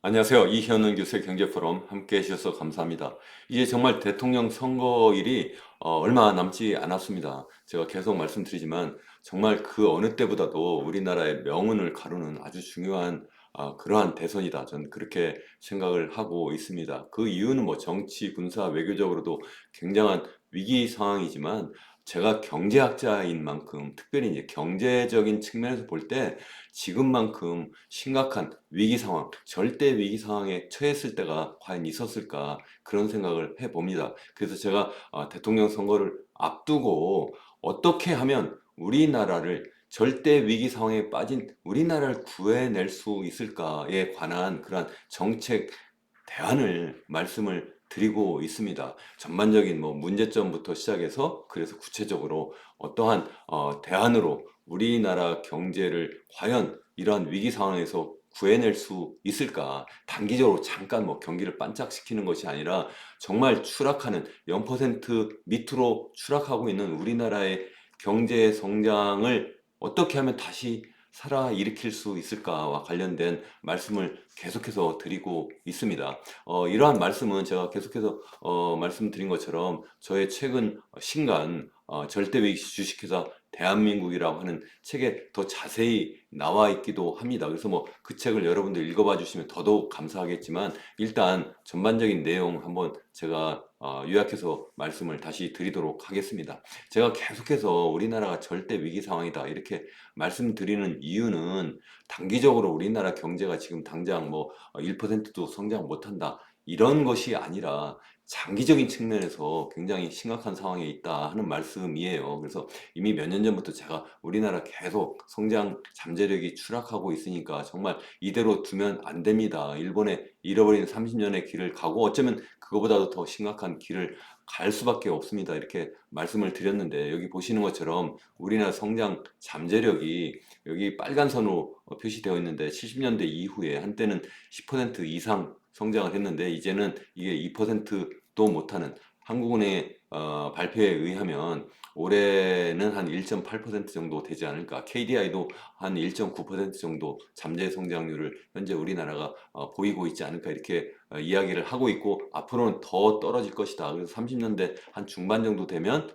안녕하세요. 이현은 교수의 경제포럼 함께 해주셔서 감사합니다. 이제 정말 대통령 선거일이 얼마 남지 않았습니다. 제가 계속 말씀드리지만 정말 그 어느 때보다도 우리나라의 명운을 가르는 아주 중요한 그러한 대선이다. 저는 그렇게 생각을 하고 있습니다. 그 이유는 뭐 정치, 군사, 외교적으로도 굉장한 위기 상황이지만 제가 경제학자인 만큼 특별히 이제 경제적인 측면에서 볼 때 지금만큼 심각한 위기 상황, 절대 위기 상황에 처했을 때가 과연 있었을까 그런 생각을 해봅니다. 그래서 제가 대통령 선거를 앞두고 어떻게 하면 우리나라를 절대 위기 상황에 빠진 우리나라를 구해낼 수 있을까에 관한 그런 정책 대안을 말씀을 드리고 있습니다. 전반적인 뭐 문제점부터 시작해서 그래서 구체적으로 어떠한 대안으로 우리나라 경제를 과연 이러한 위기 상황에서 구해낼 수 있을까? 단기적으로 잠깐 뭐 경기를 반짝시키는 것이 아니라 정말 추락하는 0% 밑으로 추락하고 있는 우리나라의 경제 성장을 어떻게 하면 다시 살아 일으킬 수 있을까와 관련된 말씀을 계속해서 드리고 있습니다. 이러한 말씀은 제가 계속해서 말씀드린 것처럼 저의 최근 신간 절대위기 주식회사 대한민국이라고 하는 책에 더 자세히 나와 있기도 합니다. 그래서 뭐 그 책을 여러분들 읽어봐 주시면 더더욱 감사하겠지만 일단 전반적인 내용 한번 제가 요약해서 말씀을 다시 드리도록 하겠습니다. 제가 계속해서 우리나라가 절대 위기 상황이다 이렇게 말씀드리는 이유는 단기적으로 우리나라 경제가 지금 당장 뭐 1%도 성장 못한다 이런 것이 아니라 장기적인 측면에서 굉장히 심각한 상황에 있다 하는 말씀이에요. 그래서 이미 몇 년 전부터 제가 우리나라 계속 성장 잠재력이 추락하고 있으니까 정말 이대로 두면 안 됩니다. 일본의 잃어버린 30년의 길을 가고 어쩌면 그거보다도 더 심각한 길을 갈 수밖에 없습니다. 이렇게 말씀을 드렸는데 여기 보시는 것처럼 우리나라 성장 잠재력이 여기 빨간 선으로 표시되어 있는데 70년대 이후에 한때는 10% 이상 성장을 했는데 이제는 이게 2%도 못하는 한국은행의 발표에 의하면 올해는 한 1.8% 정도 되지 않을까. KDI도 한 1.9% 정도 잠재 성장률을 현재 우리나라가 보이고 있지 않을까 이렇게 이야기를 하고 있고 앞으로는 더 떨어질 것이다. 그래서 30년대 한 중반 정도 되면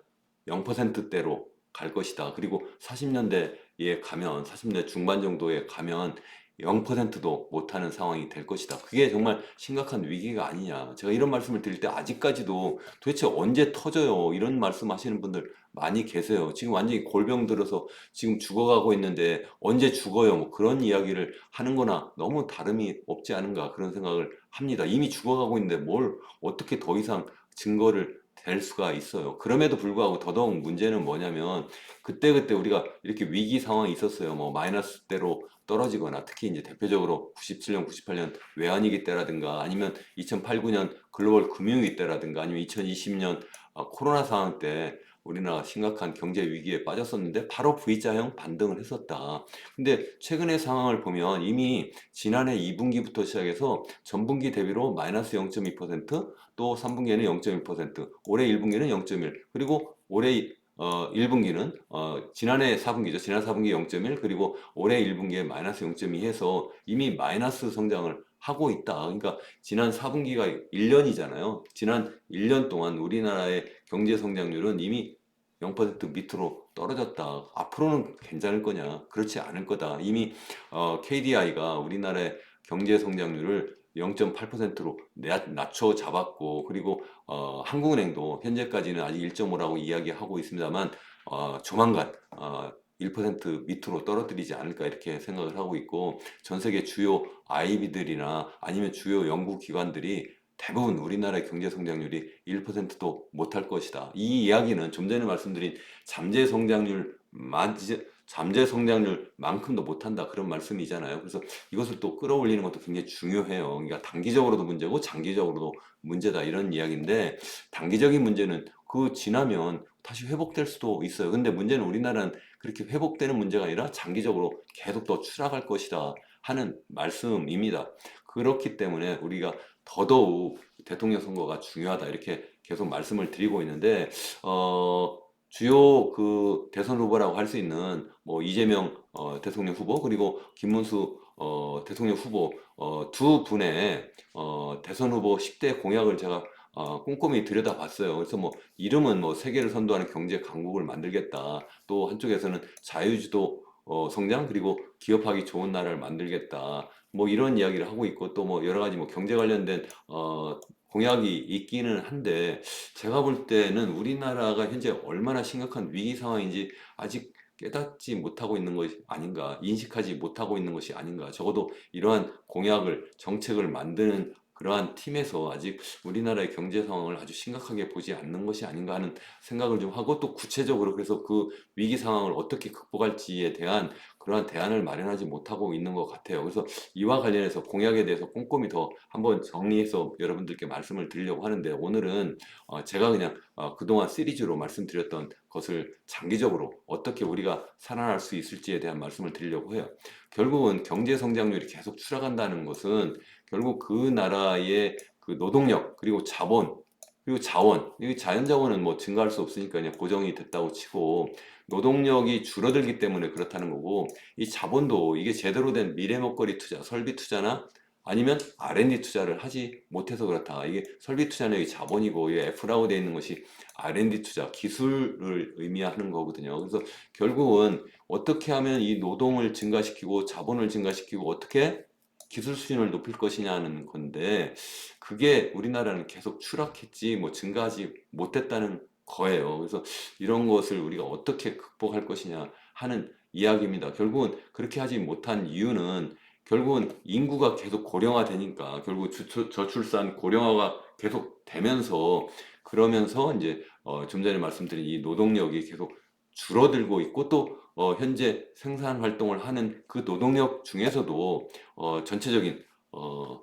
0%대로 갈 것이다. 그리고 40년대에 가면 40년대 중반 정도에 가면 0%도 못하는 상황이 될 것이다. 그게 정말 심각한 위기가 아니냐. 제가 이런 말씀을 드릴 때 아직까지도 도대체 언제 터져요? 이런 말씀 하시는 분들 많이 계세요. 지금 완전히 골병 들어서 지금 죽어가고 있는데 언제 죽어요? 뭐 그런 이야기를 하는 거나 너무 다름이 없지 않은가 그런 생각을 합니다. 이미 죽어가고 있는데 뭘 어떻게 더 이상 증거를 될 수가 있어요. 그럼에도 불구하고 더더욱 문제는 뭐냐면 그때그때 우리가 이렇게 위기 상황이 있었어요. 뭐 마이너스대로 떨어지거나 특히 이제 대표적으로 97년, 98년 외환위기 때라든가 아니면 2008, 9년 글로벌 금융위기 때라든가 아니면 2020년 코로나 상황 때 우리나라가 심각한 경제 위기에 빠졌었는데 바로 V자형 반등을 했었다. 근데 최근의 상황을 보면 이미 지난해 2분기부터 시작해서 전분기 대비로 마이너스 0.2%, 또 3분기에는 0.1%, 올해 1분기는 0.1, 그리고 올해 1분기는 지난해 4분기죠. 지난 4분기 0.1 그리고 올해 1분기에 마이너스 0.2 해서 이미 마이너스 성장을 하고 있다. 그러니까 지난 4분기가 1년이잖아요. 지난 1년 동안 우리나라의 경제 성장률은 이미 0% 밑으로 떨어졌다. 앞으로는 괜찮을 거냐? 그렇지 않을 거다. 이미 KDI가 우리나라의 경제 성장률을 0.8%로 낮춰 잡았고 그리고 한국은행도 현재까지는 아직 1.5라고 이야기하고 있습니다만 조만간 1% 밑으로 떨어뜨리지 않을까 이렇게 생각을 하고 있고 전 세계 주요 IB들이나 아니면 주요 연구기관들이 대부분 우리나라의 경제 성장률이 1%도 못할 것이다. 이 이야기는 좀 전에 말씀드린 잠재 성장률 잠재 성장률만큼도 못한다 그런 말씀이잖아요. 그래서 이것을 또 끌어올리는 것도 굉장히 중요해요. 그러니까 단기적으로도 문제고 장기적으로도 문제다 이런 이야기인데 단기적인 문제는 그 지나면 다시 회복될 수도 있어요. 근데 문제는 우리나라는 그렇게 회복되는 문제가 아니라 장기적으로 계속 더 추락할 것이다 하는 말씀입니다. 그렇기 때문에 우리가 더더욱 대통령 선거가 중요하다 이렇게 계속 말씀을 드리고 있는데 주요 그 대선 후보라고 할 수 있는 뭐 이재명 대통령 후보 그리고 김문수 대통령 후보 두 분의 대선 후보 10대 공약을 제가 꼼꼼히 들여다봤어요. 그래서 뭐 이름은 뭐 세계를 선도하는 경제 강국을 만들겠다. 또 한쪽에서는 자유주도 성장 그리고 기업하기 좋은 나라를 만들겠다. 뭐 이런 이야기를 하고 있고 또 뭐 여러 가지 뭐 경제 관련된 공약이 있기는 한데 제가 볼 때는 우리나라가 현재 얼마나 심각한 위기 상황인지 아직 깨닫지 못하고 있는 것이 아닌가, 인식하지 못하고 있는 것이 아닌가. 적어도 이러한 공약을, 정책을 만드는 그러한 팀에서 아직 우리나라의 경제 상황을 아주 심각하게 보지 않는 것이 아닌가 하는 생각을 좀 하고 또 구체적으로 그래서 그 위기 상황을 어떻게 극복할지에 대한 그러한 대안을 마련하지 못하고 있는 것 같아요. 그래서 이와 관련해서 공약에 대해서 꼼꼼히 더 한번 정리해서 여러분들께 말씀을 드리려고 하는데 오늘은 제가 그냥 그동안 시리즈로 말씀드렸던 것을 장기적으로 어떻게 우리가 살아날 수 있을지에 대한 말씀을 드리려고 해요. 결국은 경제 성장률이 계속 추락한다는 것은 결국 그 나라의 그 노동력 그리고 자본 그리고 자원, 이 자연자원은 뭐 증가할 수 없으니까 그냥 고정이 됐다고 치고 노동력이 줄어들기 때문에 그렇다는 거고 이 자본도 이게 제대로 된 미래 먹거리 투자, 설비 투자나 아니면 R&D 투자를 하지 못해서 그렇다. 이게 설비 투자는 이 자본이고 이 F라고 되어 있는 것이 R&D 투자, 기술을 의미하는 거거든요. 그래서 결국은 어떻게 하면 이 노동을 증가시키고 자본을 증가시키고 어떻게 기술 수준을 높일 것이냐는 건데 그게 우리나라는 계속 추락했지 뭐 증가하지 못했다는 거예요. 그래서 이런 것을 우리가 어떻게 극복할 것이냐 하는 이야기입니다. 결국은 그렇게 하지 못한 이유는 결국은 인구가 계속 고령화되니까 결국 저출산 고령화가 계속 되면서 그러면서 이제 좀 전에 말씀드린 이 노동력이 계속 줄어들고 있고 또 현재 생산 활동을 하는 그 노동력 중에서도 전체적인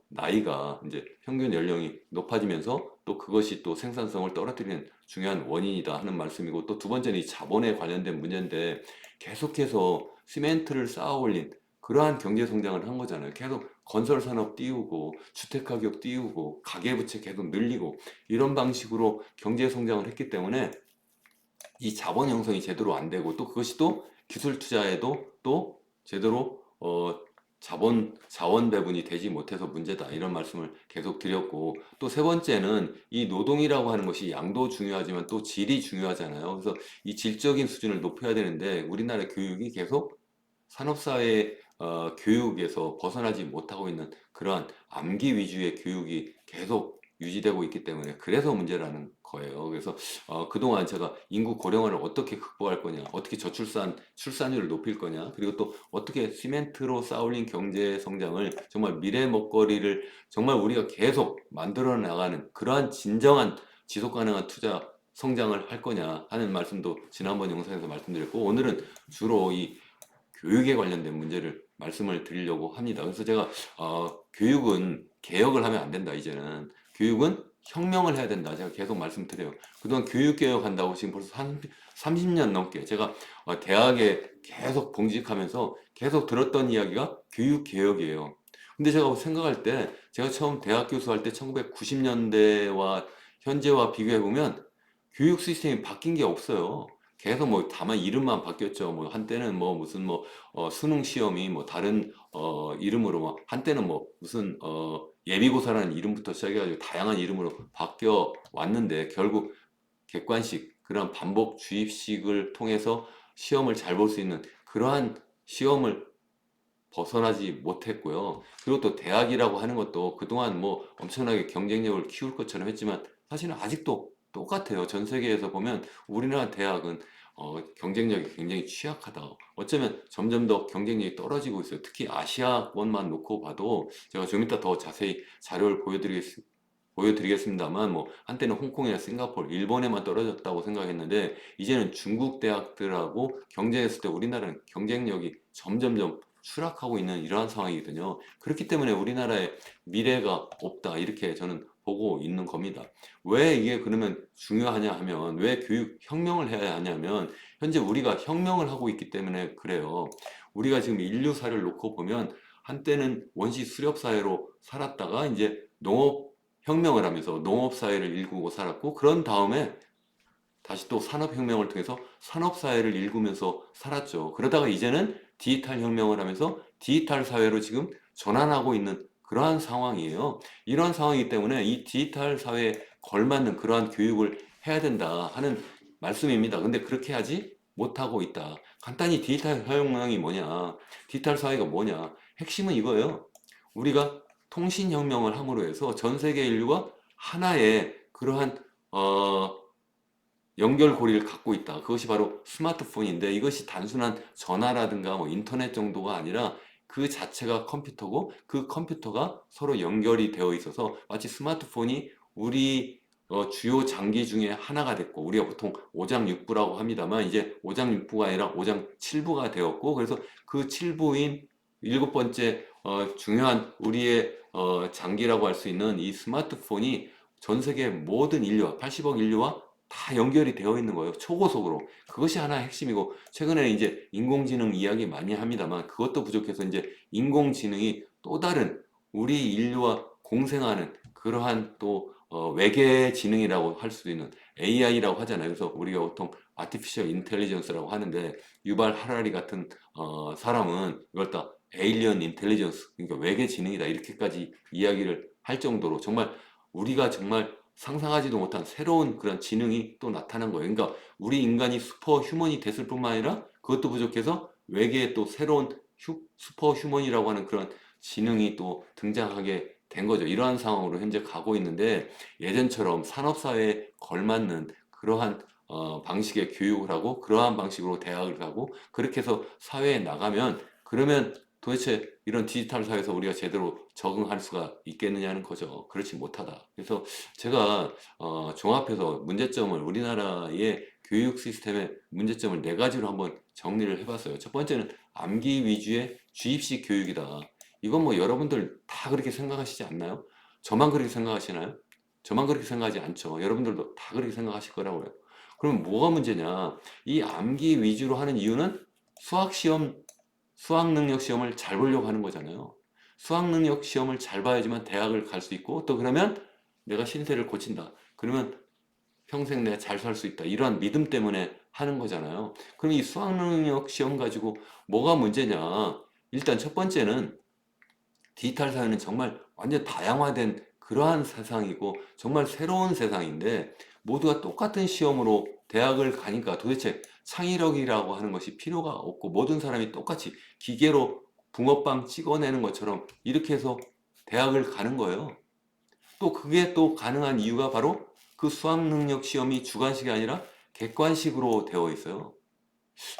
나이가 이제 평균 연령이 높아지면서 또 그것이 또 생산성을 떨어뜨리는 중요한 원인이다 하는 말씀이고 또 두 번째는 이 자본에 관련된 문제인데 계속해서 시멘트를 쌓아 올린 그러한 경제 성장을 한 거잖아요. 계속 건설 산업 띄우고 주택 가격 띄우고 가계부채 계속 늘리고 이런 방식으로 경제 성장을 했기 때문에 이 자본 형성이 제대로 안 되고 또 그것이 또 기술 투자에도 또 제대로 자원 배분이 되지 못해서 문제다 이런 말씀을 계속 드렸고 또 세 번째는 이 노동이라고 하는 것이 양도 중요하지만 또 질이 중요하잖아요. 그래서 이 질적인 수준을 높여야 되는데 우리나라 교육이 계속 산업사회 교육에서 벗어나지 못하고 있는 그러한 암기 위주의 교육이 계속 유지되고 있기 때문에 그래서 문제라는 거예요. 그래서 그동안 제가 인구 고령화를 어떻게 극복할 거냐, 어떻게 출산율을 높일 거냐, 그리고 또 어떻게 시멘트로 쌓아올린 경제 성장을 정말 미래 먹거리를 정말 우리가 계속 만들어 나가는 그러한 진정한 지속 가능한 투자 성장을 할 거냐 하는 말씀도 지난번 영상에서 말씀드렸고 오늘은 주로 이 교육에 관련된 문제를 말씀을 드리려고 합니다. 그래서 제가 교육은 개혁을 하면 안 된다. 이제는 교육은 혁명을 해야 된다. 제가 계속 말씀드려요. 그동안 교육 개혁한다고 지금 벌써 한 30년 넘게 제가 대학에 계속 봉직하면서 계속 들었던 이야기가 교육 개혁이에요. 근데 제가 생각할 때 제가 처음 대학 교수할 때 1990년대와 현재와 비교해 보면 교육 시스템이 바뀐 게 없어요. 계속 뭐 다만 이름만 바뀌었죠. 뭐 한때는 뭐 무슨 뭐 수능 시험이 뭐 다른 이름으로 막 한때는 뭐 무슨 예비고사라는 이름부터 시작해가지고 다양한 이름으로 바뀌어 왔는데 결국 객관식 그런 반복 주입식을 통해서 시험을 잘 볼 수 있는 그러한 시험을 벗어나지 못했고요. 그리고 또 대학이라고 하는 것도 그동안 뭐 엄청나게 경쟁력을 키울 것처럼 했지만 사실은 아직도 똑같아요. 전 세계에서 보면 우리나라 대학은 경쟁력이 굉장히 취약하다. 어쩌면 점점 더 경쟁력이 떨어지고 있어요. 특히 아시아권만 놓고 봐도 제가 좀 이따 더 자세히 자료를 보여드리겠습니다만 뭐 한때는 홍콩이나 싱가포르, 일본에만 떨어졌다고 생각했는데 이제는 중국 대학들하고 경쟁했을 때 우리나라는 경쟁력이 점점점 추락하고 있는 이러한 상황이거든요. 그렇기 때문에 우리나라의 미래가 없다 이렇게 저는 보고 있는 겁니다. 왜 이게 그러면 중요하냐 하면 왜 교육 혁명을 해야 하냐면 현재 우리가 혁명을 하고 있기 때문에 그래요. 우리가 지금 인류사를 놓고 보면 한때는 원시 수렵 사회로 살았다가 이제 농업 혁명을 하면서 농업 사회를 일구고 살았고 그런 다음에 다시 또 산업혁명을 통해서 산업사회를 일구면서 살았죠. 그러다가 이제는 디지털 혁명을 하면서 디지털 사회로 지금 전환하고 있는 그러한 상황이에요. 이런 상황이기 때문에 이 디지털 사회에 걸맞는 그러한 교육을 해야 된다 하는 말씀입니다. 근데 그렇게 하지 못하고 있다. 간단히 디지털 혁명이 뭐냐, 디지털 사회가 뭐냐, 핵심은 이거예요. 우리가 통신혁명을 함으로 해서 전 세계 인류가 하나의 그러한 연결고리를 갖고 있다. 그것이 바로 스마트폰인데 이것이 단순한 전화라든가 뭐 인터넷 정도가 아니라 그 자체가 컴퓨터고 그 컴퓨터가 서로 연결이 되어 있어서 마치 스마트폰이 우리 주요 장기 중에 하나가 됐고 우리가 보통 오장육부라고 합니다만 이제 오장육부가 아니라 오장칠부가 되었고 그래서 그 칠부인 일곱 번째 중요한 우리의 장기라고 할 수 있는 이 스마트폰이 전 세계 모든 인류와 80억 인류와 다 연결이 되어 있는 거예요. 초고속으로. 그것이 하나의 핵심이고, 최근에 이제 인공지능 이야기 많이 합니다만, 그것도 부족해서 이제 인공지능이 또 다른 우리 인류와 공생하는 그러한 또 외계 지능이라고 할 수도 있는 AI라고 하잖아요. 그래서 우리가 보통 아티피셜 인텔리전스라고 하는데, 유발 하라리 같은 사람은 이걸 다 에일리언 인텔리전스, 그러니까 외계 지능이다. 이렇게까지 이야기를 할 정도로 정말 우리가 정말 상상하지도 못한 새로운 그런 지능이 또 나타난 거예요. 그러니까 우리 인간이 슈퍼 휴먼이 됐을 뿐만 아니라 그것도 부족해서 외계에 또 새로운 슈퍼 휴먼이라고 하는 그런 지능이 또 등장하게 된 거죠. 이러한 상황으로 현재 가고 있는데 예전처럼 산업사회에 걸맞는 그러한 방식의 교육을 하고 그러한 방식으로 대학을 가고 그렇게 해서 사회에 나가면 그러면 도대체 이런 디지털 사회에서 우리가 제대로 적응할 수가 있겠느냐는 거죠. 그렇지 못하다. 그래서 제가 종합해서 문제점을 우리나라의 교육 시스템의 문제점을 네 가지로 한번 정리를 해봤어요. 첫 번째는 암기 위주의 주입식 교육이다. 이건 뭐 여러분들 다 그렇게 생각하시지 않나요? 저만 그렇게 생각하시나요? 저만 그렇게 생각하지 않죠. 여러분들도 다 그렇게 생각하실 거라고요. 그럼 뭐가 문제냐? 이 암기 위주로 하는 이유는 수학 시험 수학 능력 시험을 잘 보려고 하는 거잖아요. 수학 능력 시험을 잘 봐야지만 대학을 갈 수 있고 또 그러면 내가 신세를 고친다. 그러면 평생 내가 잘 살 수 있다. 이러한 믿음 때문에 하는 거잖아요. 그럼 이 수학 능력 시험 가지고 뭐가 문제냐? 일단 첫 번째는 디지털 사회는 정말 완전 다양화된 그러한 세상이고 정말 새로운 세상인데 모두가 똑같은 시험으로 대학을 가니까 도대체 창의력이라고 하는 것이 필요가 없고 모든 사람이 똑같이 기계로 붕어빵 찍어내는 것처럼 이렇게 해서 대학을 가는 거예요. 또 그게 또 가능한 이유가 바로 그 수학 능력 시험이 주관식이 아니라 객관식으로 되어 있어요.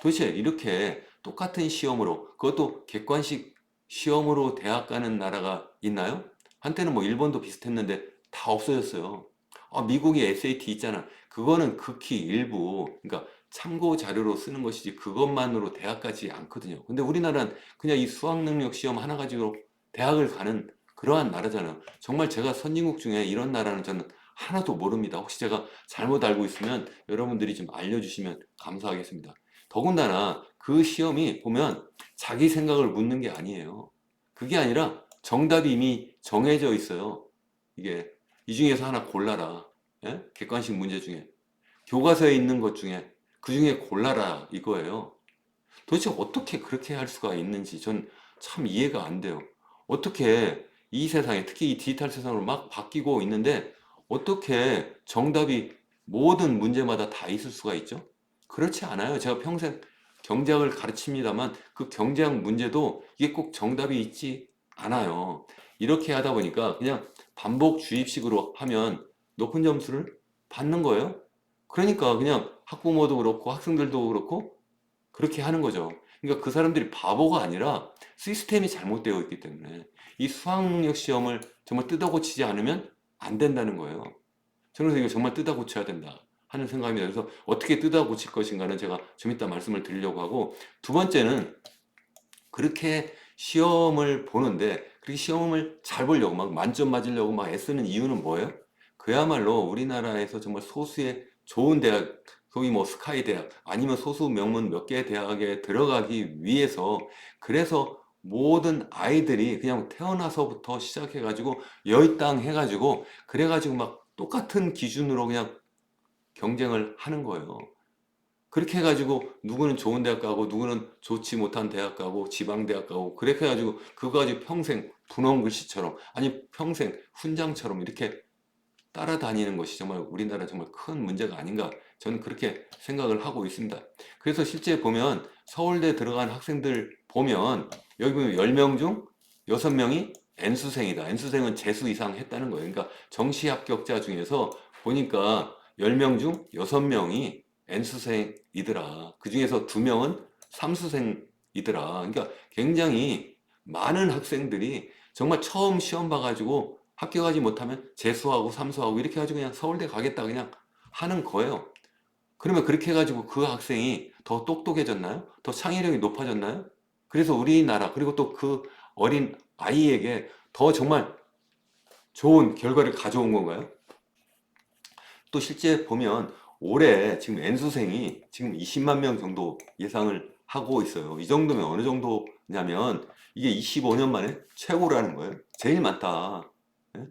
도대체 이렇게 똑같은 시험으로 그것도 객관식 시험으로 대학 가는 나라가 있나요? 한때는 뭐 일본도 비슷했는데 다 없어졌어요. 미국이 SAT 있잖아. 그거는 극히 일부, 그러니까 참고 자료로 쓰는 것이지 그것만으로 대학 가지 않거든요. 근데 우리나라는 그냥 이 수학 능력 시험 하나 가지고 대학을 가는 그러한 나라잖아요. 정말 제가 선진국 중에 이런 나라는 저는 하나도 모릅니다. 혹시 제가 잘못 알고 있으면 여러분들이 좀 알려주시면 감사하겠습니다. 더군다나 그 시험이 보면 자기 생각을 묻는 게 아니에요. 그게 아니라 정답이 이미 정해져 있어요. 이게 이 중에서 하나 골라라. 예? 객관식 문제 중에 교과서에 있는 것 중에 그 중에 골라라 이거예요. 도대체 어떻게 그렇게 할 수가 있는지 전 참 이해가 안 돼요. 어떻게 이 세상에 특히 이 디지털 세상으로 막 바뀌고 있는데 어떻게 정답이 모든 문제마다 다 있을 수가 있죠? 그렇지 않아요. 제가 평생 경제학을 가르칩니다만 그 경제학 문제도 이게 꼭 정답이 있지 않아요. 이렇게 하다 보니까 그냥 반복 주입식으로 하면 높은 점수를 받는 거예요. 그러니까 그냥 학부모도 그렇고 학생들도 그렇고 그렇게 하는 거죠. 그러니까 그 사람들이 바보가 아니라 시스템이 잘못되어 있기 때문에 이 수학능력 시험을 정말 뜯어고치지 않으면 안 된다는 거예요. 저는 그래서 이거 정말 뜯어고쳐야 된다 하는 생각입니다. 그래서 어떻게 뜯어고칠 것인가는 제가 좀 이따 말씀을 드리려고 하고 두 번째는 그렇게 시험을 보는데 그렇게 시험을 잘 보려고 막 만점 맞으려고 막 애쓰는 이유는 뭐예요? 그야말로 우리나라에서 정말 소수의 좋은 대학, 소위 뭐 스카이 대학 아니면 소수 명문 몇 개 대학에 들어가기 위해서 그래서 모든 아이들이 그냥 태어나서부터 시작해가지고 여의땅 해가지고 그래가지고 막 똑같은 기준으로 그냥 경쟁을 하는 거예요. 그렇게 해가지고 누구는 좋은 대학 가고 누구는 좋지 못한 대학 가고 지방 대학 가고 그렇게 해가지고 그거 가지고 평생 분홍글씨처럼 아니 평생 훈장처럼 이렇게 따라다니는 것이 정말 우리나라 정말 큰 문제가 아닌가 저는 그렇게 생각을 하고 있습니다. 그래서 실제 보면 서울대 들어간 학생들 보면 여기 보면 10명 중 6명이 N수생이다. N수생은 재수 이상 했다는 거예요. 그러니까 정시 합격자 중에서 보니까 10명 중 6명이 N수생이더라. 그 중에서 2명은 삼수생이더라. 그러니까 굉장히 많은 학생들이 정말 처음 시험 봐가지고 합격하지 못하면 재수하고 삼수하고 이렇게 해가지고 그냥 서울대 가겠다 그냥 하는 거예요. 그러면 그렇게 해가지고 그 학생이 더 똑똑해졌나요? 더 창의력이 높아졌나요? 그래서 우리나라 그리고 또 그 어린 아이에게 더 정말 좋은 결과를 가져온 건가요? 또 실제 보면 올해 지금 N수생이 지금 20만 명 정도 예상을 하고 있어요. 이 정도면 어느 정도냐면 이게 25년 만에 최고라는 거예요. 제일 많다. 예?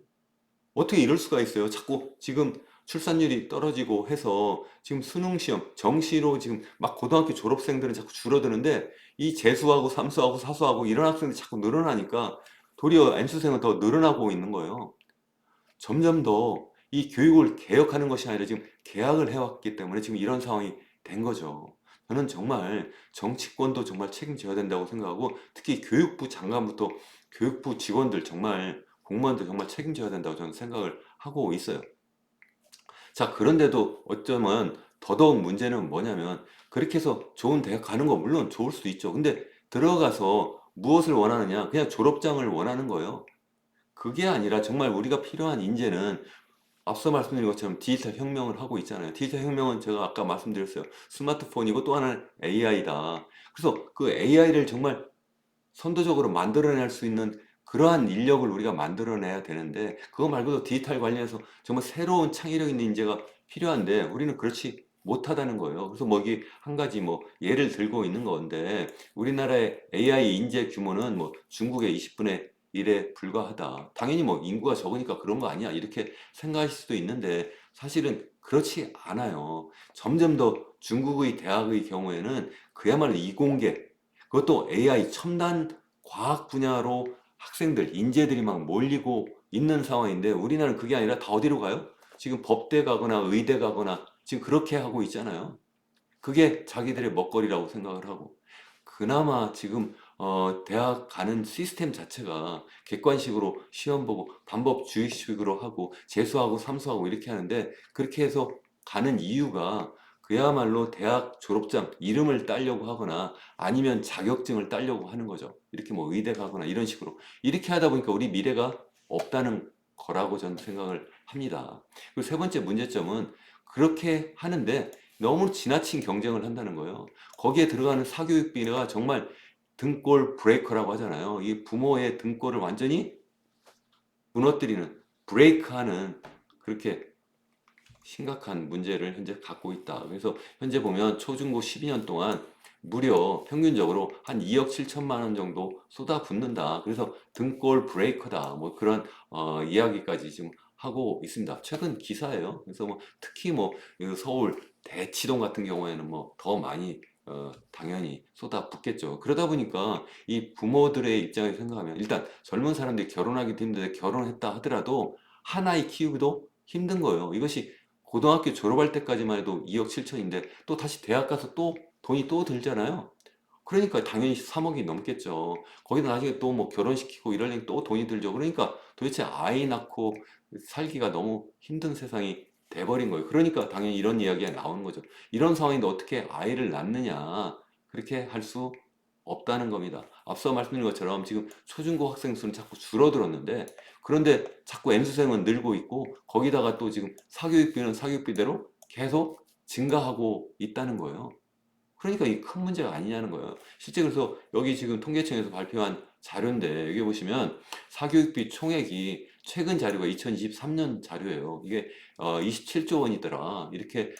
어떻게 이럴 수가 있어요? 자꾸 지금 출산율이 떨어지고 해서 지금 수능 시험, 정시로 지금 막 고등학교 졸업생들은 자꾸 줄어드는데 이 재수하고 삼수하고 사수하고 이런 학생들이 자꾸 늘어나니까 도리어 N수생은 더 늘어나고 있는 거예요. 점점 더 이 교육을 개혁하는 것이 아니라 지금 개혁을 해왔기 때문에 지금 이런 상황이 된 거죠. 저는 정말 정치권도 정말 책임져야 된다고 생각하고 특히 교육부 장관부터 교육부 직원들 정말 공무원들 정말 책임져야 된다고 저는 생각을 하고 있어요. 자, 그런데도 어쩌면 더더욱 문제는 뭐냐면 그렇게 해서 좋은 대학 가는 거 물론 좋을 수도 있죠. 근데 들어가서 무엇을 원하느냐? 그냥 졸업장을 원하는 거예요. 그게 아니라 정말 우리가 필요한 인재는 앞서 말씀드린 것처럼 디지털 혁명을 하고 있잖아요. 디지털 혁명은 제가 아까 말씀드렸어요. 스마트폰이고 또 하나는 AI다. 그래서 그 AI를 정말 선도적으로 만들어낼 수 있는 그러한 인력을 우리가 만들어내야 되는데 그거 말고도 디지털 관련해서 정말 새로운 창의력 있는 인재가 필요한데 우리는 그렇지 못하다는 거예요. 그래서 뭐 이게 한 가지 뭐 예를 들고 있는 건데 우리나라의 AI 인재 규모는 뭐 중국의 20분의 1에 불과하다. 당연히 뭐 인구가 적으니까 그런 거 아니야. 이렇게 생각하실 수도 있는데 사실은 그렇지 않아요. 점점 더 중국의 대학의 경우에는 그야말로 이공계 그것도 AI 첨단 과학 분야로 학생들, 인재들이 막 몰리고 있는 상황인데 우리나라는 그게 아니라 다 어디로 가요? 지금 법대 가거나 의대 가거나 지금 그렇게 하고 있잖아요. 그게 자기들의 먹거리라고 생각을 하고 그나마 지금 대학 가는 시스템 자체가 객관식으로 시험 보고 반법주의식으로 하고 재수하고 삼수하고 이렇게 하는데 그렇게 해서 가는 이유가 그야말로 대학 졸업장 이름을 따려고 하거나 아니면 자격증을 따려고 하는 거죠. 이렇게 뭐 의대 가거나 이런 식으로 이렇게 하다 보니까 우리 미래가 없다는 거라고 저는 생각을 합니다. 그리고 세 번째 문제점은 그렇게 하는데 너무 지나친 경쟁을 한다는 거예요. 거기에 들어가는 사교육비가 정말 등골 브레이커라고 하잖아요. 이 부모의 등골을 완전히 무너뜨리는 브레이크하는 그렇게 심각한 문제를 현재 갖고 있다. 그래서 현재 보면 초중고 12년 동안 무려 평균적으로 한 2억 7천만 원 정도 쏟아붓는다. 그래서 등골 브레이커다. 뭐 그런 이야기까지 지금 하고 있습니다. 최근 기사예요. 그래서 뭐 특히 뭐 서울 대치동 같은 경우에는 뭐 더 많이 당연히 쏟아붓겠죠. 그러다 보니까 이 부모들의 입장에서 생각하면 일단 젊은 사람들이 결혼하기도 힘든데 결혼했다 하더라도 한 아이 키우기도 힘든 거예요. 이것이 고등학교 졸업할 때까지만 해도 2억 7천인데 또 다시 대학 가서 또 돈이 또 들잖아요. 그러니까 당연히 3억이 넘겠죠. 거기다 나중에 또 뭐 결혼시키고 이러려니 또 돈이 들죠. 그러니까 도대체 아이 낳고 살기가 너무 힘든 세상이 돼버린 거예요. 그러니까 당연히 이런 이야기가 나오는 거죠. 이런 상황인데 어떻게 아이를 낳느냐. 그렇게 할 수 없다는 겁니다. 앞서 말씀드린 것처럼 지금 초중고 학생 수는 자꾸 줄어들었는데 그런데 자꾸 N수생은 늘고 있고 거기다가 또 지금 사교육비는 사교육비대로 계속 증가하고 있다는 거예요. 그러니까 이 큰 문제가 아니냐는 거예요. 실제 그래서 여기 지금 통계청에서 발표한 자료인데 여기 보시면 사교육비 총액이 최근 자료가 2023년 자료예요. 이게 27조 원이더라. 이렇게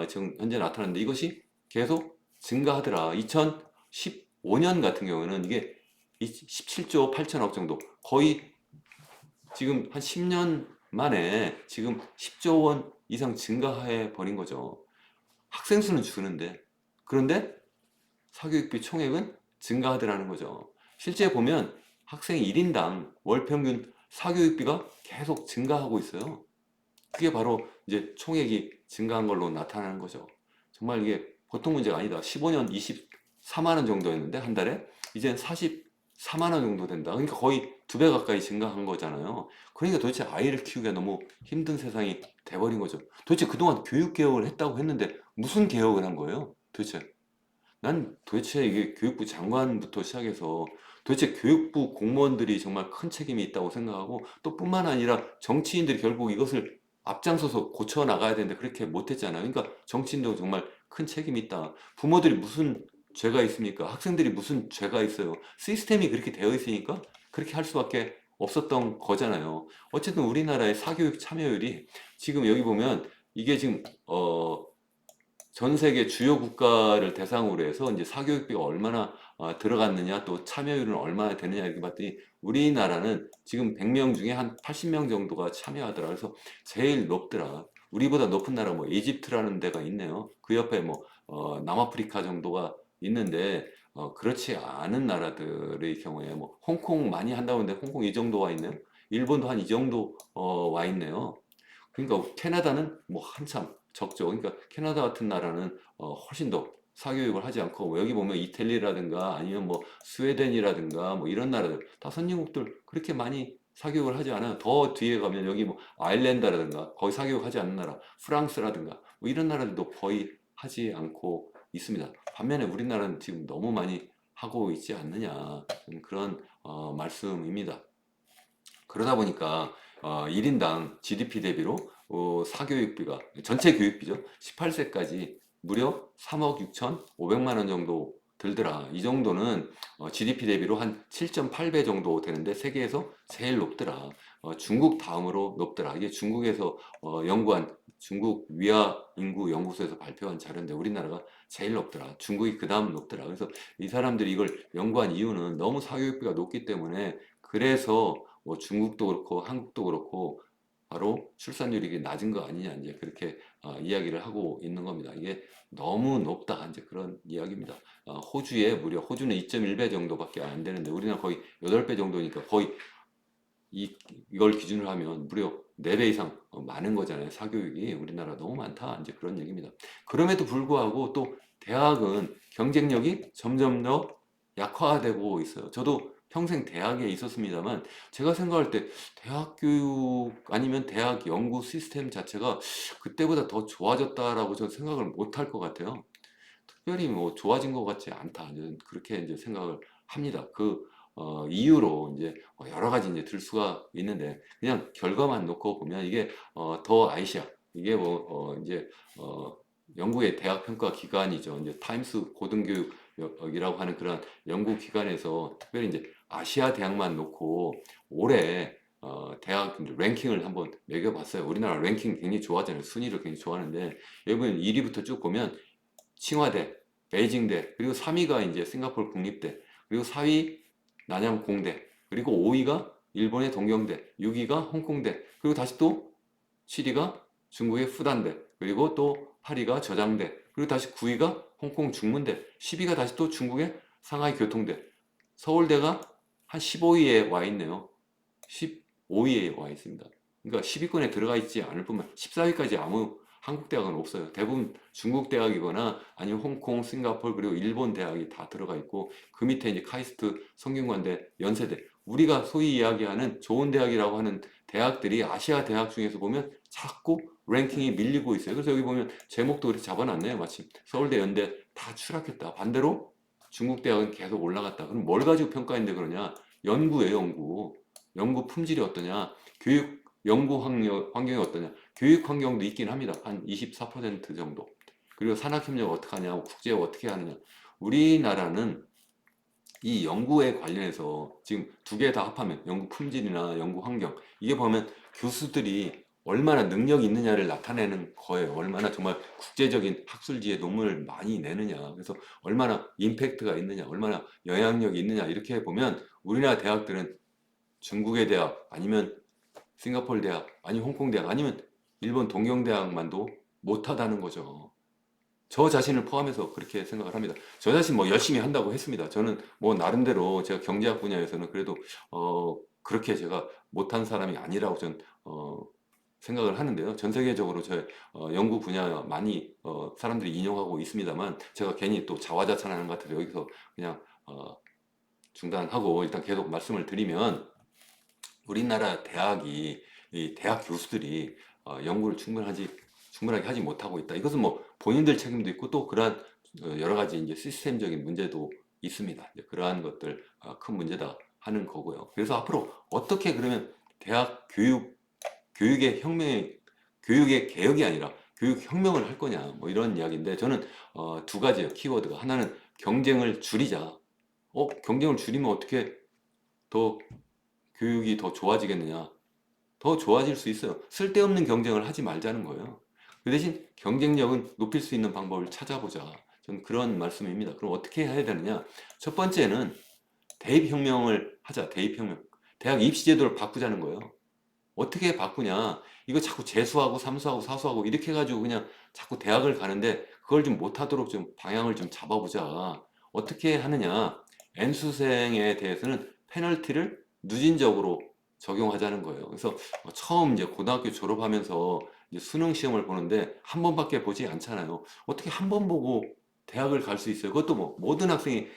지금 현재 나타났는데 이것이 계속 증가하더라. 2015년 같은 경우는 이게 17조 8천억 정도 거의 지금 한 10년 만에 지금 10조 원 이상 증가해 버린 거죠. 학생 수는 주는데, 그런데 사교육비 총액은 증가하더라는 거죠. 실제 보면 학생 1인당 월 평균 사교육비가 계속 증가하고 있어요. 그게 바로 이제 총액이 증가한 걸로 나타나는 거죠. 정말 이게 보통 문제가 아니다. 15년 24만 원 정도였는데 한 달에 이제는 44만 원 정도 된다. 그러니까 거의 2배 가까이 증가한 거잖아요. 그러니까 도대체 아이를 키우기가 너무 힘든 세상이 돼버린 거죠. 도대체 그동안 교육 개혁을 했다고 했는데 무슨 개혁을 한 거예요? 도대체 난 도대체 이게 교육부 장관부터 시작해서 도대체 교육부 공무원들이 정말 큰 책임이 있다고 생각하고 또 뿐만 아니라 정치인들이 결국 이것을 앞장서서 고쳐 나가야 되는데 그렇게 못했잖아요. 그러니까 정치인도 정말 큰 책임이 있다. 부모들이 무슨 죄가 있습니까? 학생들이 무슨 죄가 있어요? 시스템이 그렇게 되어 있으니까 그렇게 할 수밖에 없었던 거잖아요. 어쨌든 우리나라의 사교육 참여율이 지금 여기 보면 이게 지금 전 세계 주요 국가를 대상으로 해서 이제 사교육비가 얼마나 들어갔느냐 또 참여율은 얼마나 되느냐 이렇게 봤더니 우리나라는 지금 100명 중에 한 80명 정도가 참여하더라. 그래서 제일 높더라. 우리보다 높은 나라가 뭐 이집트라는 데가 있네요. 그 옆에 뭐 남아프리카 정도가 있는데 그렇지 않은 나라들의 경우에 뭐 홍콩 많이 한다고 하는데 홍콩 이 정도 와 있네요. 일본도 한 이 정도 와 있네요. 그러니까 캐나다는 뭐 한참 적죠. 그러니까 캐나다 같은 나라는 훨씬 더 사교육을 하지 않고 뭐 여기 보면 이태리라든가 아니면 뭐 스웨덴이라든가 뭐 이런 나라들 다 선진국들 그렇게 많이 사교육을 하지 않아요. 더 뒤에 가면 여기 뭐 아일랜드라든가 거의 사교육 하지 않는 나라, 프랑스라든가 뭐 이런 나라들도 거의 하지 않고 있습니다. 반면에 우리나라는 지금 너무 많이 하고 있지 않느냐 그런 말씀입니다. 그러다 보니까 1인당 GDP 대비로 사교육비가 전체 교육비죠. 18세까지 무려 3억 6천 5백만 원 정도 들더라. 이 정도는 GDP 대비로 한 7.8배 정도 되는데 세계에서 제일 높더라. 중국 다음으로 높더라. 이게 중국에서 연구한 중국 위아 인구 연구소에서 발표한 자료인데 우리나라가 제일 높더라. 중국이 그 다음 높더라. 그래서 이 사람들이 이걸 연구한 이유는 너무 사교육비가 높기 때문에 그래서 뭐 중국도 그렇고 한국도 그렇고 바로 출산율이 이게 낮은 거 아니냐 이제 그렇게 이야기를 하고 있는 겁니다. 이게 너무 높다 이제 그런 이야기입니다. 호주에 무려 호주는 2.1배 정도밖에 안 되는데 우리나라 거의 8배 정도니까 거의 이걸 기준으로 하면 무려 4배 이상 많은 거잖아요. 사교육이 우리나라 너무 많다 이제 그런 얘기입니다. 그럼에도 불구하고 또 대학은 경쟁력이 점점 더 약화되고 있어요. 저도 평생 대학에 있었습니다만 제가 생각할 때 대학 교육 아니면 대학 연구 시스템 자체가 그때보다 더 좋아졌다라고 저는 생각을 못 할 것 같아요. 특별히 뭐 좋아진 것 같지 않다. 저는 그렇게 이제 생각을 합니다. 그 이유로 이제 여러 가지 이제 들 수가 있는데 그냥 결과만 놓고 보면 이게 더 아이시아 이게 뭐 이제 영국의 대학 평가 기관이죠. 이제 타임스 고등교육이라고 하는 그런 연구 기관에서 특별히 이제 아시아 대학만 놓고 올해 대학 랭킹을 한번 매겨봤어요. 우리나라 랭킹 굉장히 좋아하잖아요. 순위를 굉장히 좋아하는데 여기 보면 1위부터 쭉 보면 칭화대, 베이징대, 그리고 3위가 이제 싱가포르 국립대, 그리고 4위 난양 공대, 그리고 5위가 일본의 동경대, 6위가 홍콩대, 그리고 다시 또 7위가 중국의 후단대, 그리고 또 8위가 저장대, 그리고 다시 9위가 홍콩 중문대, 10위가 다시 또 중국의 상하이 교통대, 서울대가 한 15위에 와 있네요. 15위에 와 있습니다. 그러니까 10위권에 들어가 있지 않을 뿐만 14위까지 아무 한국 대학은 없어요. 대부분 중국 대학이거나 아니면 홍콩, 싱가포르 그리고 일본 대학이 다 들어가 있고 그 밑에 이제 카이스트, 성균관대, 연세대 우리가 소위 이야기하는 좋은 대학이라고 하는 대학들이 아시아 대학 중에서 보면 자꾸 랭킹이 밀리고 있어요. 그래서 여기 보면 제목도 그렇게 잡아놨네요. 마침 서울대, 연대 다 추락했다. 반대로 중국 대학은 계속 올라갔다. 그럼 뭘 가지고 평가했는데 그러냐? 연구예요, 연구. 연구 품질이 어떠냐? 교육 연구 환경이 어떠냐? 교육 환경도 있긴 합니다. 한 24% 정도. 그리고 산학협력 어떻게 하냐? 국제 어떻게 하느냐? 우리나라는 이 연구에 관련해서 지금 두 개 다 합하면 연구 품질이나 연구 환경 이게 보면 교수들이 얼마나 능력이 있느냐를 나타내는 거예요. 얼마나 정말 국제적인 학술지에 논문을 많이 내느냐. 그래서 얼마나 임팩트가 있느냐, 얼마나 영향력이 있느냐 이렇게 보면 우리나라 대학들은 중국의 대학 아니면 싱가포르 대학, 아니 홍콩 대학, 아니면 일본 동경대학만도 못하다는 거죠. 저 자신을 포함해서 그렇게 생각을 합니다. 저 자신 뭐 열심히 한다고 했습니다. 저는 뭐 나름대로 제가 경제학 분야에서는 그래도 그렇게 제가 못한 사람이 아니라고 전 생각을 하는데요. 전 세계적으로 제 연구 분야 많이 사람들이 인용하고 있습니다만 제가 괜히 또 자화자찬하는 것 같아서 여기서 그냥 중단하고 일단 계속 말씀을 드리면 우리나라 대학이 이 대학 교수들이 연구를 충분하게 하지 못하고 있다. 이것은 뭐 본인들 책임도 있고 또 그러한 여러 가지 이제 시스템적인 문제도 있습니다. 이제 그러한 것들 큰 문제다 하는 거고요. 그래서 앞으로 어떻게 그러면 대학 교육의 혁명의 교육의 개혁이 아니라 교육 혁명을 할 거냐 뭐 이런 이야기인데 저는 두 가지예요. 키워드가 하나는 경쟁을 줄이자. 경쟁을 줄이면 어떻게 더 교육이 더 좋아지겠느냐? 더 좋아질 수 있어요. 쓸데없는 경쟁을 하지 말자는 거예요. 그 대신 경쟁력은 높일 수 있는 방법을 찾아보자. 저는 그런 말씀입니다. 그럼 어떻게 해야 되느냐? 첫 번째는 대입혁명을 하자. 대입혁명. 대학 입시제도를 바꾸자는 거예요. 어떻게 바꾸냐? 이거 자꾸 재수하고 삼수하고 사수하고 이렇게 해가지고 그냥 자꾸 대학을 가는데 그걸 좀 못하도록 좀 방향을 좀 잡아보자. 어떻게 하느냐? N수생에 대해서는 페널티를 누진적으로 적용하자는 거예요. 그래서 처음 이제 고등학교 졸업하면서 이제 수능 시험을 보는데 한 번밖에 보지 않잖아요. 어떻게 한 번 보고 대학을 갈 수 있어요? 그것도 뭐 모든 학생이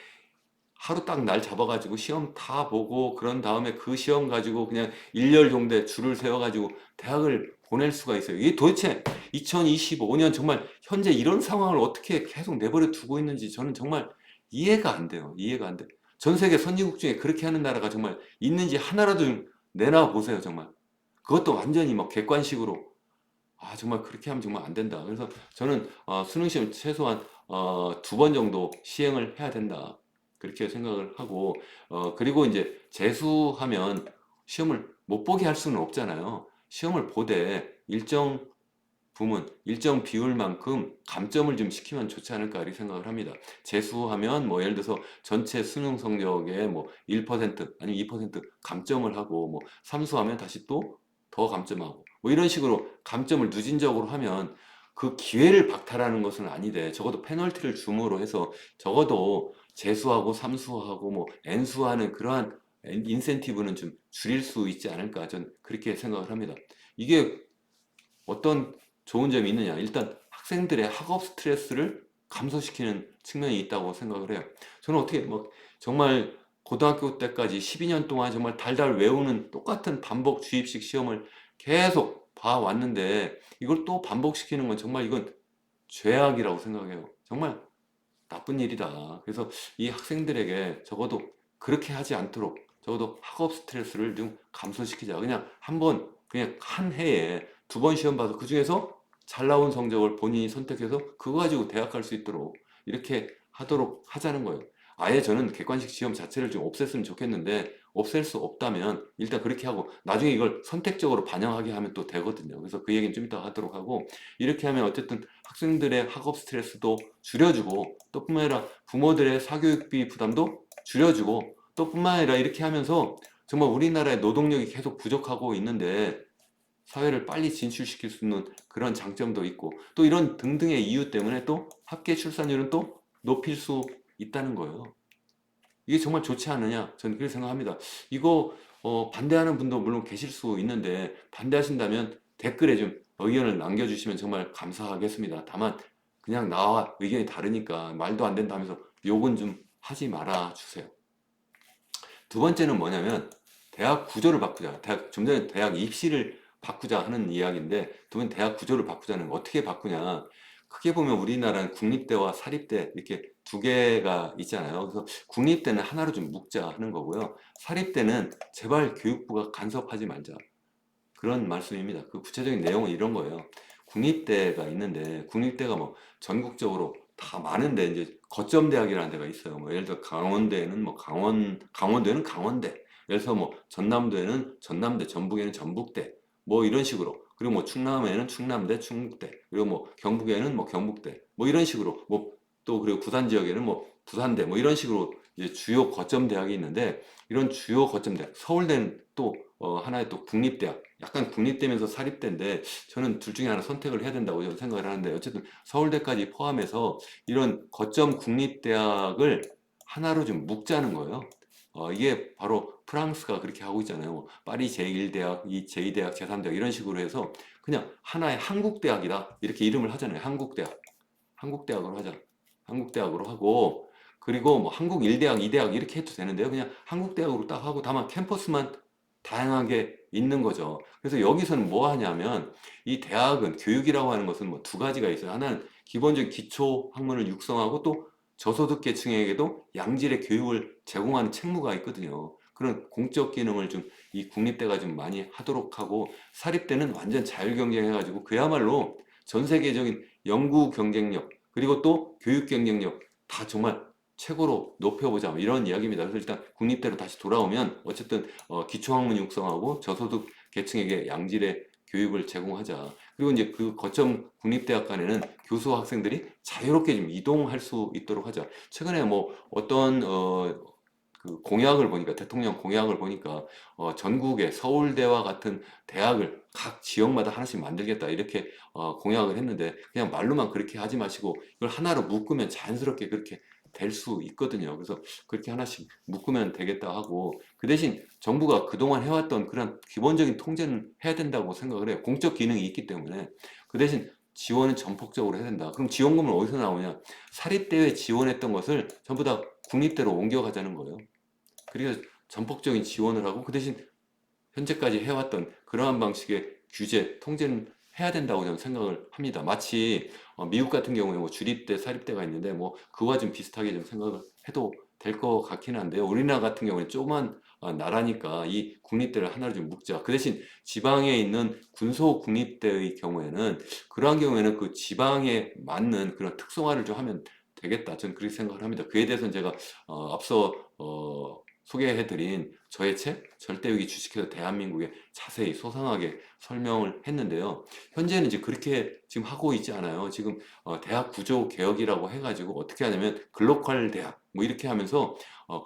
하루 딱 날 잡아가지고 시험 다 보고 그런 다음에 그 시험 가지고 그냥 일렬종대 줄을 세워가지고 대학을 보낼 수가 있어요. 이게 도대체 2025년 정말 현재 이런 상황을 어떻게 계속 내버려 두고 있는지 저는 정말 이해가 안 돼요. 이해가 안 돼. 전 세계 선진국 중에 그렇게 하는 나라가 정말 있는지 하나라도 좀 내놔 보세요. 정말. 그것도 완전히 막 객관식으로 정말 그렇게 하면 정말 안 된다. 그래서 저는 수능 시험 최소한 두 번 정도 시행을 해야 된다. 그렇게 생각을 하고 그리고 이제 재수하면 시험을 못 보게 할 수는 없잖아요. 시험을 보되 일정 부문, 일정 비율만큼 감점을 좀 시키면 좋지 않을까 이렇게 생각을 합니다. 재수하면 뭐 예를 들어서 전체 수능 성적의 뭐 1% 아니면 2% 감점을 하고 뭐 삼수하면 다시 또 더 감점하고 뭐 이런 식으로 감점을 누진적으로 하면 그 기회를 박탈하는 것은 아니되 적어도 페널티를 줌으로 해서 적어도 재수하고 삼수하고 뭐 N수하는 그러한 인센티브는 좀 줄일 수 있지 않을까 저는 그렇게 생각을 합니다. 이게 어떤 좋은 점이 있느냐? 일단 학생들의 학업 스트레스를 감소시키는 측면이 있다고 생각을 해요. 저는 어떻게 뭐 정말 고등학교 때까지 12년 동안 정말 달달 외우는 똑같은 반복 주입식 시험을 계속 봐왔는데 이걸 또 반복시키는 건 정말 이건 죄악이라고 생각해요. 정말 나쁜 일이다. 그래서 이 학생들에게 적어도 그렇게 하지 않도록 적어도 학업 스트레스를 좀 감소시키자. 그냥 그냥 한 해에 두 번 시험 봐서 그 중에서 잘 나온 성적을 본인이 선택해서 그거 가지고 대학 갈 수 있도록 이렇게 하도록 하자는 거예요. 아예 저는 객관식 시험 자체를 좀 없앴으면 좋겠는데 없앨 수 없다면 일단 그렇게 하고 나중에 이걸 선택적으로 반영하게 하면 또 되거든요. 그래서 그 얘기는 좀 이따 하도록 하고 이렇게 하면 어쨌든 학생들의 학업 스트레스도 줄여주고 또 뿐만 아니라 부모들의 사교육비 부담도 줄여주고 또 뿐만 아니라 이렇게 하면서 정말 우리나라의 노동력이 계속 부족하고 있는데 사회를 빨리 진출시킬 수 있는 그런 장점도 있고 또 이런 등등의 이유 때문에 또 합계 출산율은 또 높일 수 있다는 거예요. 이게 정말 좋지 않느냐? 저는 그렇게 생각합니다. 이거 반대하는 분도 물론 계실 수 있는데 반대하신다면 댓글에 좀 의견을 남겨주시면 정말 감사하겠습니다. 다만 그냥 나와 의견이 다르니까 말도 안 된다면서 욕은 좀 하지 말아 주세요. 두 번째는 뭐냐면 대학 구조를 바꾸자. 좀 전에 대학 입시를 바꾸자 하는 이야기인데 두 번 대학 구조를 바꾸자는 거 어떻게 바꾸냐. 크게 보면 우리나라는 국립대와 사립대 이렇게 두 개가 있잖아요. 그래서 국립대는 하나로 좀 묶자 하는 거고요. 사립대는 제발 교육부가 간섭하지 말자. 그런 말씀입니다. 그 구체적인 내용은 이런 거예요. 국립대가 있는데 국립대가 뭐 전국적으로 다 많은데 이제 거점 대학이라는 데가 있어요. 뭐 예를 들어 강원대는 뭐 강원도에는 강원대. 예를 들어서 뭐 전남도에는 전남대, 전북에는 전북대. 뭐 이런 식으로. 그리고 뭐 충남에는 충남대, 충북대. 그리고 뭐 경북에는 뭐 경북대. 뭐 이런 식으로. 뭐 또 그리고 부산 지역에는 뭐 부산대. 뭐 이런 식으로 이제 주요 거점 대학이 있는데 이런 주요 거점 대학, 서울대는 또 하나의 또 국립대학, 약간 국립대면서 사립대인데 저는 둘 중에 하나 선택을 해야 된다고 저는 생각을 하는데 어쨌든 서울대까지 포함해서 이런 거점 국립대학을 하나로 좀 묶자는 거예요. 이게 바로 프랑스가 그렇게 하고 있잖아요. 뭐 파리 제1대학, 이 제2대학, 제3대학 이런 식으로 해서 그냥 하나의 한국대학이다 이렇게 이름을 하잖아요. 한국대학. 한국대학으로 하자. 한국대학으로 하고 그리고 뭐 한국 1대학, 2대학 이렇게 해도 되는데요. 그냥 한국대학으로 딱 하고 다만 캠퍼스만 다양하게 있는 거죠. 그래서 여기서는 뭐 하냐면 이 대학은 교육이라고 하는 것은 뭐 두 가지가 있어요. 하나는 기본적인 기초 학문을 육성하고 또 저소득 계층에게도 양질의 교육을 제공하는 책무가 있거든요. 그런 공적 기능을 좀 이 국립대가 좀 많이 하도록 하고 사립대는 완전 자율 경쟁해가지고 그야말로 전 세계적인 연구 경쟁력 그리고 또 교육 경쟁력 다 정말 최고로 높여보자 뭐 이런 이야기입니다. 그래서 일단 국립대로 다시 돌아오면 어쨌든 기초학문 육성하고 저소득 계층에게 양질의 교육을 제공하자. 그리고 이제 그 거점 국립대학 간에는 교수와 학생들이 자유롭게 좀 이동할 수 있도록 하자. 최근에 뭐 어떤 그 공약을 보니까 대통령 공약을 보니까 전국에 서울대와 같은 대학을 각 지역마다 하나씩 만들겠다 이렇게 공약을 했는데 그냥 말로만 그렇게 하지 마시고 이걸 하나로 묶으면 자연스럽게 그렇게 될 수 있거든요. 그래서 그렇게 하나씩 묶으면 되겠다 하고 그 대신 정부가 그동안 해왔던 그런 기본적인 통제는 해야 된다고 생각을 해요. 공적 기능이 있기 때문에 그 대신 지원은 전폭적으로 해야 된다. 그럼 지원금은 어디서 나오냐? 사립대회 지원했던 것을 전부 다 국립대로 옮겨가자는 거예요. 그래서 전폭적인 지원을 하고 그 대신 현재까지 해왔던 그러한 방식의 규제, 통제는 해야 된다고 저는 생각을 합니다. 마치 미국 같은 경우에 뭐 주립대, 사립대가 있는데 뭐 그와 좀 비슷하게 좀 생각을 해도 될 것 같긴 한데요. 우리나라 같은 경우는 조그만 나라니까 이 국립대를 하나로 좀 묶자. 그 대신 지방에 있는 군소 국립대의 경우에는 그러한 경우에는 그 지방에 맞는 그런 특성화를 좀 하면 되겠다. 저는 그렇게 생각을 합니다. 그에 대해서는 제가 앞서 소개해드린 저의 책 절대위기 주식회사 대한민국에 자세히 소상하게 설명을 했는데요. 현재는 이제 그렇게 지금 하고 있지 않아요. 지금 대학 구조 개혁이라고 해가지고 어떻게 하냐면 글로컬 대학 뭐 이렇게 하면서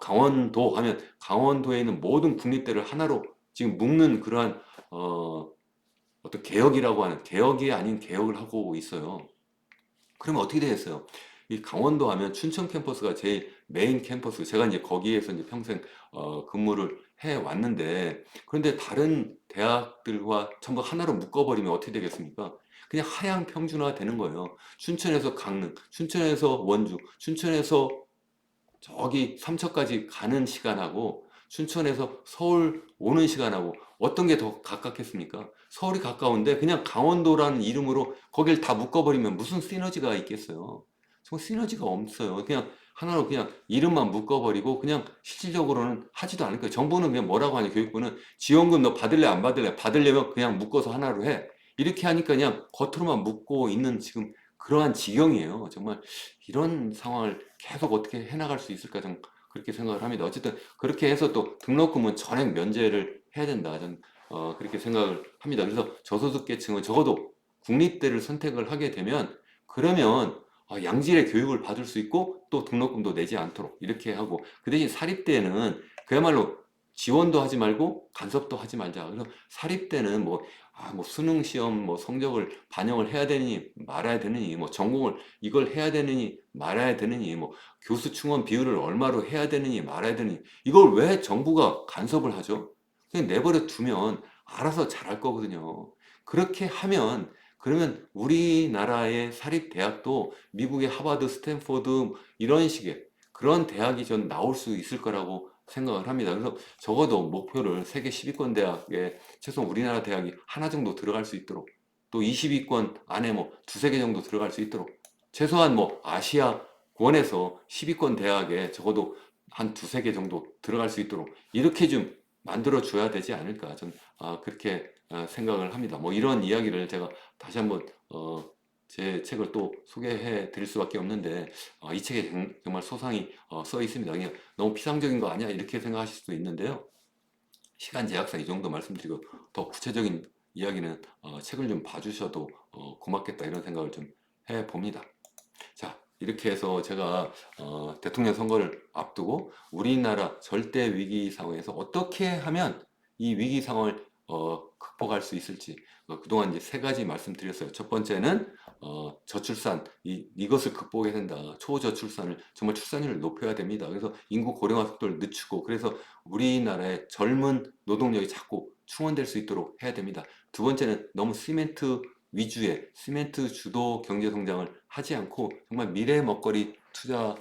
강원도 하면 강원도에 있는 모든 국립대를 하나로 지금 묶는 그러한 어떤 개혁이라고 하는 개혁이 아닌 개혁을 하고 있어요. 그러면 어떻게 되겠어요? 이 강원도 하면 춘천 캠퍼스가 제일 메인 캠퍼스. 제가 이제 거기에서 이제 평생 근무를 해 왔는데, 그런데 다른 대학들과 전부 하나로 묶어버리면 어떻게 되겠습니까? 그냥 하향 평준화 되는 거예요. 춘천에서 강릉, 춘천에서 원주, 춘천에서 저기 삼척까지 가는 시간하고 춘천에서 서울 오는 시간하고 어떤 게 더 가깝겠습니까? 서울이 가까운데 그냥 강원도라는 이름으로 거길 다 묶어버리면 무슨 시너지가 있겠어요? 정말 시너지가 없어요. 그냥 하나로 그냥 이름만 묶어버리고 그냥 실질적으로는 하지도 않을 거예요. 정부는 그냥 뭐라고 하냐, 교육부는 지원금 너 받을래 안 받을래? 받으려면 그냥 묶어서 하나로 해. 이렇게 하니까 그냥 겉으로만 묶고 있는 지금 그러한 지경이에요. 정말 이런 상황을 계속 어떻게 해나갈 수 있을까 좀 그렇게 생각을 합니다. 어쨌든 그렇게 해서 또 등록금은 전액 면제를 해야 된다. 저는 그렇게 생각을 합니다. 그래서 저소득 계층은 적어도 국립대를 선택을 하게 되면 그러면 양질의 교육을 받을 수 있고 또 등록금도 내지 않도록 이렇게 하고 그 대신 사립대는 그야말로 지원도 하지 말고 간섭도 하지 말자. 그래서 사립대는 뭐 수능 시험 뭐 성적을 반영을 해야 되느니 말아야 되느니 뭐 전공을 이걸 해야 되느니 말아야 되느니 뭐 교수 충원 비율을 얼마로 해야 되느니 말아야 되느니 이걸 왜 정부가 간섭을 하죠? 그냥 내버려 두면 알아서 잘할 거거든요. 그렇게 하면 그러면 우리나라의 사립 대학도 미국의 하버드, 스탠포드 이런 식의 그런 대학이 전 나올 수 있을 거라고 생각을 합니다. 그래서 적어도 목표를 세계 10위권 대학에 최소 우리나라 대학이 하나 정도 들어갈 수 있도록 또 20위권 안에 뭐 두세 개 정도 들어갈 수 있도록 최소한 뭐 아시아권에서 10위권 대학에 적어도 한 두세 개 정도 들어갈 수 있도록 이렇게 좀 만들어 줘야 되지 않을까 전 그렇게 생각을 합니다. 뭐 이런 이야기를 제가 다시 한번 제 책을 또 소개해 드릴 수밖에 없는데 이 책에 정말 소상히 써 있습니다. 그냥 너무 피상적인 거 아니야 이렇게 생각하실 수도 있는데요. 시간 제약상 이 정도 말씀드리고 더 구체적인 이야기는 책을 좀 봐주셔도 고맙겠다 이런 생각을 좀 해봅니다. 자, 이렇게 해서 제가 대통령 선거를 앞두고 우리나라 절대 위기 상황에서 어떻게 하면 이 위기 상황을 극복할 수 있을지 그동안 이제 세 가지 말씀드렸어요. 첫 번째는 저출산 이것을 극복해야 된다. 초저출산을 정말 출산율을 높여야 됩니다. 그래서 인구 고령화 속도를 늦추고 그래서 우리나라의 젊은 노동력이 자꾸 충원될 수 있도록 해야 됩니다. 두 번째는 너무 시멘트 위주의 시멘트 주도 경제 성장을 하지 않고 정말 미래 먹거리 투자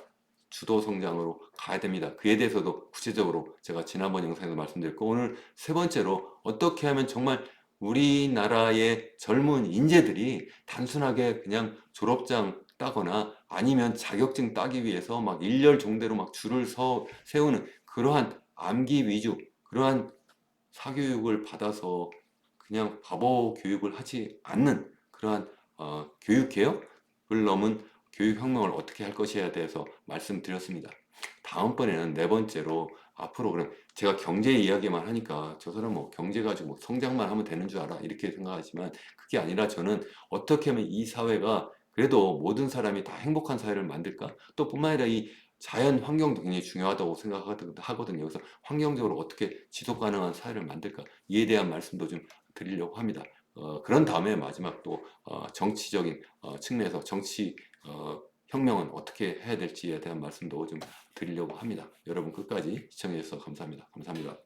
주도 성장으로 가야 됩니다. 그에 대해서도 구체적으로 제가 지난번 영상에서 말씀드렸고 오늘 세 번째로 어떻게 하면 정말 우리나라의 젊은 인재들이 단순하게 그냥 졸업장 따거나 아니면 자격증 따기 위해서 막 일렬 종대로 막 줄을 세우는 그러한 암기 위주, 그러한 사교육을 받아서 그냥 바보 교육을 하지 않는 그러한 교육 개혁을 넘은 교육 혁명을 어떻게 할 것이에 대해서 말씀드렸습니다. 다음번에는 네 번째로 앞으로 그럼 제가 경제 이야기만 하니까 저 사람 뭐 경제 가지고 뭐 성장만 하면 되는 줄 알아 이렇게 생각하지만 그게 아니라 저는 어떻게 하면 이 사회가 그래도 모든 사람이 다 행복한 사회를 만들까? 또 뿐만 아니라 이 자연 환경도 굉장히 중요하다고 생각하거든요. 그래서 환경적으로 어떻게 지속 가능한 사회를 만들까? 이에 대한 말씀도 좀 드리려고 합니다. 그런 다음에 마지막 또 정치적인 측면에서 정치 혁명은 어떻게 해야 될지에 대한 말씀도 좀 드리려고 합니다. 여러분 끝까지 시청해 주셔서 감사합니다. 감사합니다.